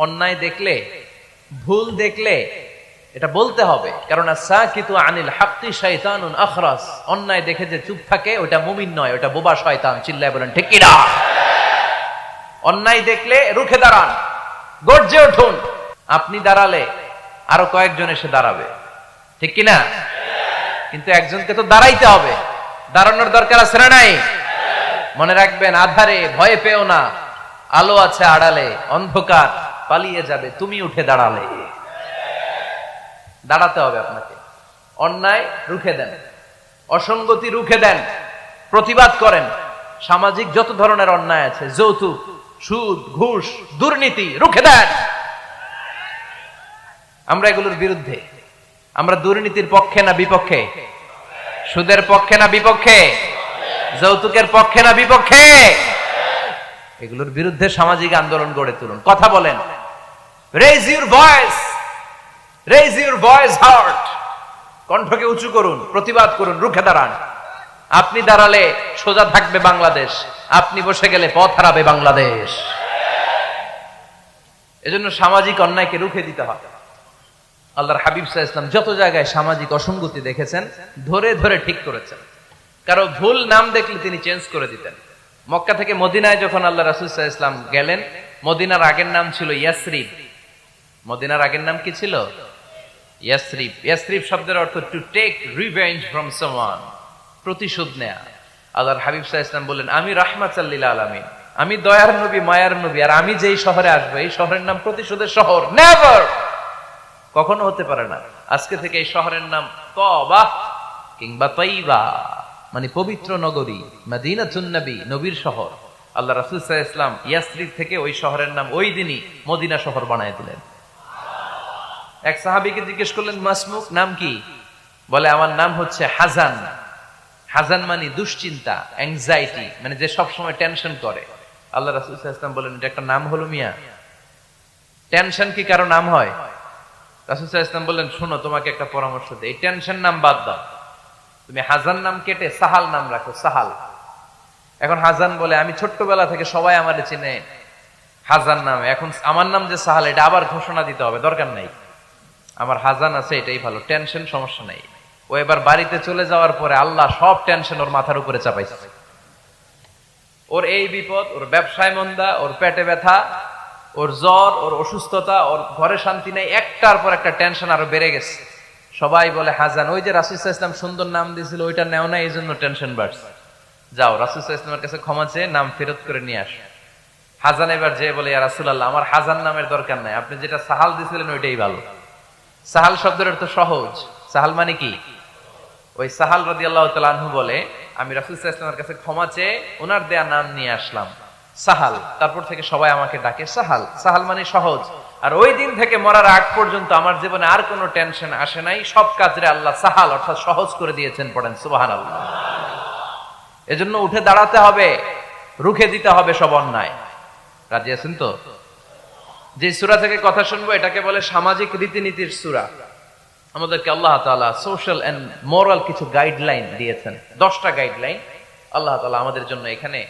অন্যায় দেখলে, ভুল দেখলে এটা বলতে হবে, কারণ সাকিতু আনিল হাক্কি শাইতানুন আখরাস। অন্যায় দেখে যে চুপ থাকে ওটা মুমিন নয়, ওটা বোবা শয়তান। চিল্লায় বলেন ঠিক কিনা? অন্যায় দেখলে রুখে দাঁড়ান, গর্জে উঠুন। আপনি দাঁড়ালে আরো কয়েকজন এসে দাঁড়াবে, ঠিক কিনা? কিন্তু একজনকে তো দাঁড়াইতে হবে, দাঁড়ানোর দরকার আছে না নাই? মনে রাখবেন, আধারে ভয় পেও না, আলো আছে আড়ালে, অন্ধকার পালিয়ে যাবে তুমি উঠে দাঁড়ালে। দাঁড়াতে হবে আপনাকে। অন্যায় রুখে দেন, অসঙ্গতি রুখে দেন, প্রতিবাদ করেন। সামাজিক যত ধরনের অন্যায় আছে, যৌতুক, সুদ, ঘুষ, দুর্নীতি, রুখে দেন। আমরা এগুলোর বিরুদ্ধে। আমরা দুর্নীতির পক্ষে না বিপক্ষে? সুদের পক্ষে না বিপক্ষে? যৌতুকের পক্ষে না বিপক্ষে? এগুলোর বিরুদ্ধে সামাজিক আন্দোলন গড়ে তুলুন। কথা বলেন, raise your voice, raise your voice hurt. কণ্ঠকে উঁচু করুন, প্রতিবাদ করুন, রুখে দাঁড়ান। আপনি দাঁড়ালে সোজা থাকবে বাংলাদেশ, আপনি বসে গেলে পথ হারাবে বাংলাদেশ। এজন্য সামাজিক অন্যায়কে রুখে দিতে হবে। আল্লাহর হাবিব সাল্লাল্লাহু আলাইহি ওয়াসাল্লাম যত জায়গায় সামাজিক অসঙ্গতি দেখেছেন, ধরে ধরে ঠিক করেছেন। কারো ভুল নাম দেখলে তিনি চেঞ্জ করে দিতেন। মক্কা থেকে মদিনায় যখন আল্লাহ রাসূল সাল্লাল্লাহু আলাইহি ওয়াসাল্লাম গেলেন, মদিনার আগের নাম ছিল ইয়াসরিব। মদিনার আগের নাম কি ছিল? ইয়াসরিব। ইয়াসরিব শব্দের অর্থ to take revenge from someone, প্রতিশোধ নেয়া। আল্লাহর হাবিব সাল্লাল্লাহু আলাইহি ওয়াসাল্লাম বললেন, আমি রাহমাতাল লিল আলামিন, আমি দয়ার নবী, মায়ার নবী, আর আমি যেই শহরে আসবো এই শহরের নাম প্রতিশোধের শহর। নেভার, কখনো হতে পারে না। আজকে থেকে এই শহরের নাম তওবা কিংবা তাইবা, মানে পবিত্র নগরী, মদিনাতুন নবী, নবীর শহর। আল্লাহ রাসূল সাল্লাল্লাহু আলাইহি ওয়াসাল্লাম ইয়াসরিব থেকে ওই শহরের নাম ওই দিনই মদিনা শহর বানায় দিলেন। এক সাহাবীকে জিজ্ঞেস করলেন, মাসমুক, নাম কি? বলে, আমার নাম হচ্ছে হাজান। হাজান মানে দুশ্চিন্তা, অ্যাংজাইটি, মানে যে সব সময় টেনশন করে। আল্লাহ রাসূল সাল্লাল্লাহু আলাইহি ওয়াসাল্লাম বলেন, এটা একটা নাম হলো মিয়া? টেনশন কি কারো নাম হয়? রাসূল সাল্লাল্লাহু আলাইহি ওয়াসাল্লাম বললেন, শোনো, তোমাকে একটা পরামর্শ দেই, এই টেনশন নাম বাদ দাও, তুমি হাজান নাম কেটে সাহাল নাম রাখো, সাহাল। এখন হাজান বলে, আমি ছোট্টবেলা থেকে সবাই আমারে চিনে হাজান নামে, এখন আমার নাম যে সাহাল এটা আবার ঘোষণা দিতে হবে, দরকার নাই, আমার হাজান আছে, এটাই ভালো, টেনশন, সমস্যা নাই। ও এবার বাড়িতে চলে যাওয়ার পরে আল্লাহ সব টেনশন ওর মাথার উপরে চাপাইছে। ওর এই বিপদ, ওর ব্যবসায় মন্দা, ওর পেটে ব্যথা, ওর জ্বর, ওর অসুস্থতা, ওর ঘরে শান্তি নাই, একটার পর একটা টেনশন আরো বেড়ে গেছে। সবাই বলে হাজান, ওই যে রাসূল সাল্লাল্লাহু আলাইহি ওয়াসাল্লাম সুন্দর নাম দিয়েছিল ওইটা নেও না, এই জন্য টেনশন বাড়ছে। যাও রাসূল সাল্লাল্লাহু আলাইহি ওয়াসাল্লামের কাছে ক্ষমা চেয়ে নাম ফেরত করে নিয়ে আসো। হাজান এবার যে বলে, ইয়া রাসূলুল্লাহ, আমার হাজান নামের দরকার নাই, আপনি যেটা সাহাল দিয়েছিলেন ওইটাই ভালো। সাহাল শব্দের অর্থ সহজ। সাহাল মানে কি? ওই সাহাল রাদিয়াল্লাহু তাআলা আনহু বলে, আমি রাসূল সাল্লাল্লাহু আলাইহি ওয়াসাল্লামের কাছে ক্ষমা চেয়ে ওনার দেয়া নাম নিয়ে আসলাম, সাহাল। তারপর থেকে সবাই আমাকে ডাকে সাহাল। সাহাল মানে সহজ। আর ওই দিন থেকে মরার আগ পর্যন্ত আমার জীবনে আর কোনো টেনশন আসে নাই, সব কাজে আল্লাহ সাহাল অর্থাৎ সহজ করে দিয়েছেন। পড়েন সুবহানাল্লাহ। এজন্য উঠে দাঁড়াতে হবে, রুখে দিতে হবে সব অন্যায়। রাজি আছেন তো? যে সূরা থেকে কথা শুনবো এটাকে বলে সামাজিক রীতিনীতির সূরা। আমাদেরকে আল্লাহ তাআলা সোশ্যাল এন্ড মোরাল কিছু গাইডলাইন দিয়েছেন। 10টা গাইডলাইন আল্লাহ তাআলা আমাদের জন্য এখানে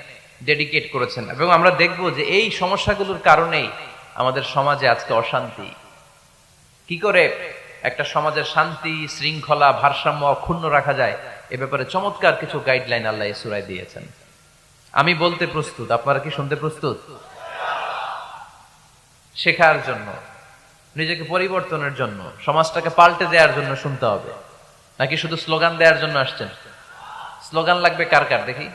ডেডিকেট করেছেন, এবং আমরা দেখব যে এই সমস্যাগুলোর কারণেই আমাদের সমাজে আজকে অশান্তি। কি করে একটা সমাজের শান্তি, শৃঙ্খলা, ভারসাম্য অক্ষুণ্ণ রাখা যায়, এ ব্যাপারে চমৎকার কিছু গাইডলাইন আল্লাহ এই সূরায় দিয়েছেন। আমি বলতে প্রস্তুত, আপনারা কি শুনতে প্রস্তুত? শেখার জন্য, নিজেকে পরিবর্তনের জন্য, সমাজটাকে পাল্টে দেওয়ার জন্য শুনতে হবে, নাকি শুধু স্লোগান দেওয়ার জন্য আসছেন? স্লোগান লাগবে কার কার দেখি?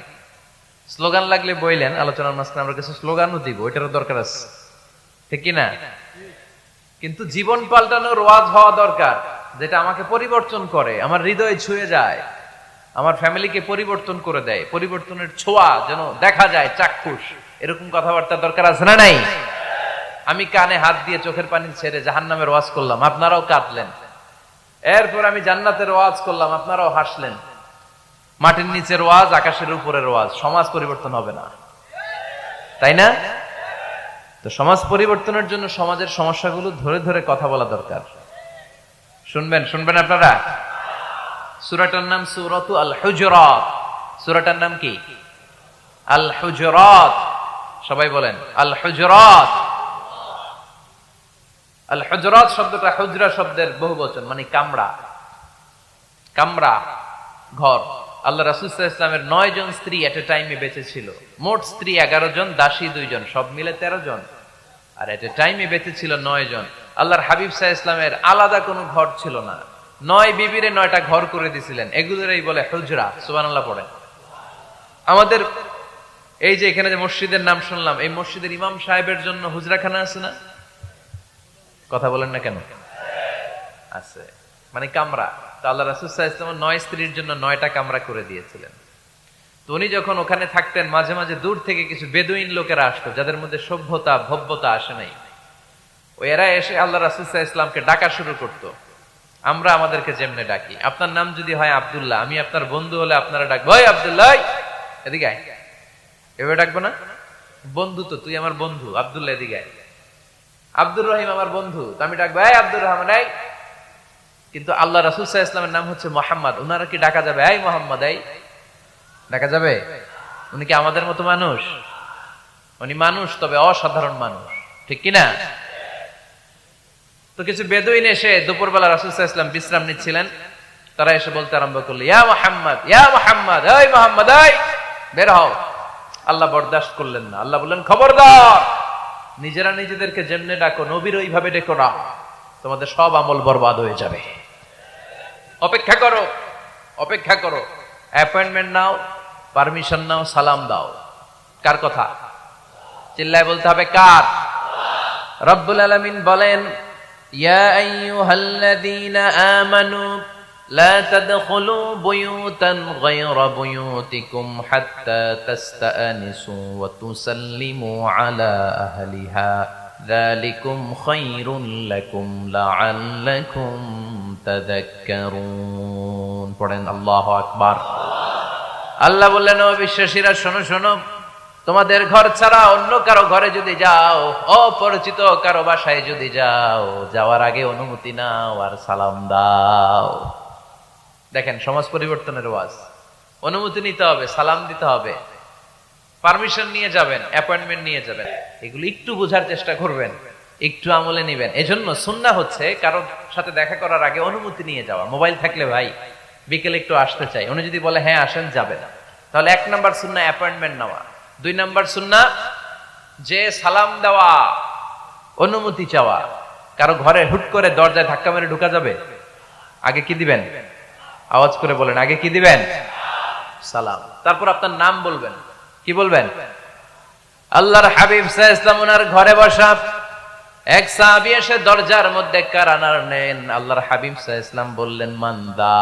স্লোগান লাগলে বইলেন, আলোচনার মাঝখানে আমরা কিছু স্লোগানও দিব, ওইটারও দরকার আছে, ঠিক কিনা? কিন্তু জীবন পাল্টানোর ওয়াজ হওয়া দরকার, যেটা আমাকে পরিবর্তন করে, আমার হৃদয় ছুঁয়ে যায়, আমার ফ্যামিলিকে পরিবর্তন করে দেয়, পরিবর্তনের ছোঁয়া যেন দেখা যায়, চাক্ষুষ। এরকম কথাবার্তা দরকার আছে না নাই? আমি কানে হাত দিয়ে চোখের পানি ছেড়ে জাহান্নামের ওয়াজ করলাম, আপনারাও কাঁদলেন। এরপর আমি জান্নাতের ওয়াজ করলাম, আপনারাও হাসলেন। মাটির নিচের ওয়াজ, আকাশের উপরের ওয়াজ, সমাজ পরিবর্তন হবে না, তাই না? তো সমাজ পরিবর্তনের জন্য সমাজের সমস্যাগুলো ধরে ধরে কথা বলা দরকার। শুনবেন আপনারা? সূরাটার নাম সূরাতু আল হুজুরাত। সূরাটার নাম কি? আল হুজুরাত। সবাই বলেন আল হুজুরাত। আল হুজরাত শব্দটা হুজরা শব্দের বহুবচন, মানে কামরা। কামরা, ঘর। আল্লাহ রাসূল সাল্লাল্লাহু আলাইহি ওয়াসাল্লামের 9 জন স্ত্রী এট এ টাইমে বেঁচে ছিল। মোট স্ত্রী 11 জন, দাসী 2 জন, সব মিলে 13 জন। আর এট এ টাইমে বেঁচে ছিল 9 জন। আল্লাহর হাবিব সাল্লাল্লাহু আলাইহি ওয়াসাল্লামের আলাদা কোনো ঘর ছিল না। 9 বিবিরে 9টা ঘর করে দিয়েছিলেন। এগুলোরই বলে হুজরা। সুবহানাল্লাহ পড়েন। আমাদের এই যে এখানে যে মসজিদের নাম শুনলাম, এই মসজিদের ইমাম সাহেবের জন্য হুজরাখানা আছে না? কথা বলেন না কেন? আছে, মানে কামরা। তো আল্লাহ রাসূল সাল্লাল্লাহু আলাইহি ওয়াসাল্লাম 9 স্ত্রীর জন্য 9টা কামরা করে দিয়েছিলেন। তো উনি যখন ওখানে থাকতেন, মাঝে মাঝে দূর থেকে কিছু বেদুইন লোকেরা আসতো, যাদের মধ্যে সভ্যতা ভব্যতা আসে নাই। এরা এসে আল্লাহ রাসূল সাল্লাল্লাহু আলাইহি ওয়াসাল্লামকে ডাকা শুরু করতো। আমরা আমাদেরকে যেমনে ডাকি, আপনার নাম যদি হয় আব্দুল্লাহ, আমি আপনার বন্ধু হলে আপনারা ডাকবো, ওই আব্দুল্লাহ এদিকে আয়। এভাবে ডাকবো না? বন্ধু তো, তুই আমার বন্ধু, আব্দুল্লাহ এদিকে আয়। আব্দুর রহিম আমার বন্ধু, তো আমি ডাকবো এই আব্দুর রহমান এই। কিন্তু আল্লাহ রাসূল সাল্লাল্লাহু আলাইহি ওয়াসাল্লামের নাম হচ্ছে মুহাম্মদ, উনারা কি ডাকা যাবে এই মুহাম্মদ এই? ডাকা যাবে? উনি কি আমাদের মতো মানুষ? উনি মানুষ, তবে অসাধারণ মানুষ, ঠিক কিনা? তো কিছু বেদুইন এসে দুপুরবেলা রাসূল সাল্লাল্লাহু আলাইহি ওয়াসাল্লাম বিশ্রাম নিচ্ছিলেন, তারা এসে বলতে আরম্ভ করলো, ইয়া মুহাম্মদ, ইয়া মুহাম্মদ, এই মুহাম্মদ এই, বের হও। আল্লাহ বরদাস্ত করলেন না। আল্লাহ বললেন, খবরদার, নিজেরা নিজেদেরকে যেমনে ডাকো নবীর ওইভাবে ডেকো না, তোমাদের সব আমল বরবাদ হয়ে যাবে। অপেক্ষা করো, অপেক্ষা করো, অ্যাপয়েন্টমেন্ট নাও, পারমিশন নাও, সালাম দাও। কার কথা? চিল্লায় বলতে হবে কার? রব্বুল আলামিন বলেন, ইয়া আইয়ুহাল্লাযীনা আমানু লা তাদখুলু বুয়ুতান গায়রা বুয়ুতিকুম হাত্তা তাস্তানিসু ওয়া তুসাল্লিমু আলা আহলিহা যালিকুম খায়রুল লাকুম লাআল্লাকুম তাযাক্কারুন। পড়েন আল্লাহু আকবার। আল্লাহ বললেন, ও বিশ্বাসীরা শোনো শোনো, তোমাদের ঘর ছাড়া অন্য কারো ঘরে যদি যাও, অপরিচিত কারো বাসায় যদি যাও, যাওয়ার আগে অনুমতি নাও আর সালাম দাও। দেখেন সমাজ পরিবর্তনের ওয়াজ। অনুমতি নিতে হবে, সালাম দিতে হবে, পারমিশন নিয়ে যাবেন, অ্যাপয়েন্টমেন্ট নিয়ে যাবেন। এগুলো একটু বোঝার চেষ্টা করবেন, একটু আমলে নিবেন। এজন্য সুন্নাহ হচ্ছে কারোর সাথে দেখা করার আগে অনুমতি নিয়ে যাওয়া। মোবাইল থাকলে ভাই বিকেলে একটু আসতে চাই, উনি যদি বলে হ্যাঁ আসেন, যাবেন, তাহলে 1 নাম্বার সুন্নাহ অ্যাপয়েন্টমেন্ট নেওয়া। 2 নাম্বার সুন্নাহ যে সালাম দেওয়া, অনুমতি চাওয়া। কারো ঘরে হুট করে দরজায় ধাক্কা মেরে ঢোকা যাবে? আগে কি দিবেন? আওয়াজ করে বলেন, আগে কি দিবেন? সালাম। তারপর আপনার নাম বলবেন। কি বলবেন? আল্লাহর হাবিব সাল্লাল্লাহু আলাইহি ওয়াসাল্লাম ওনার ঘরে বসা, এক সাহাবী এসে দরজার মধ্যে কারানার নেন। আল্লাহর হাবিব সাল্লাল্লাহু আলাইহি ওয়াসাল্লাম বললেন, মান দা,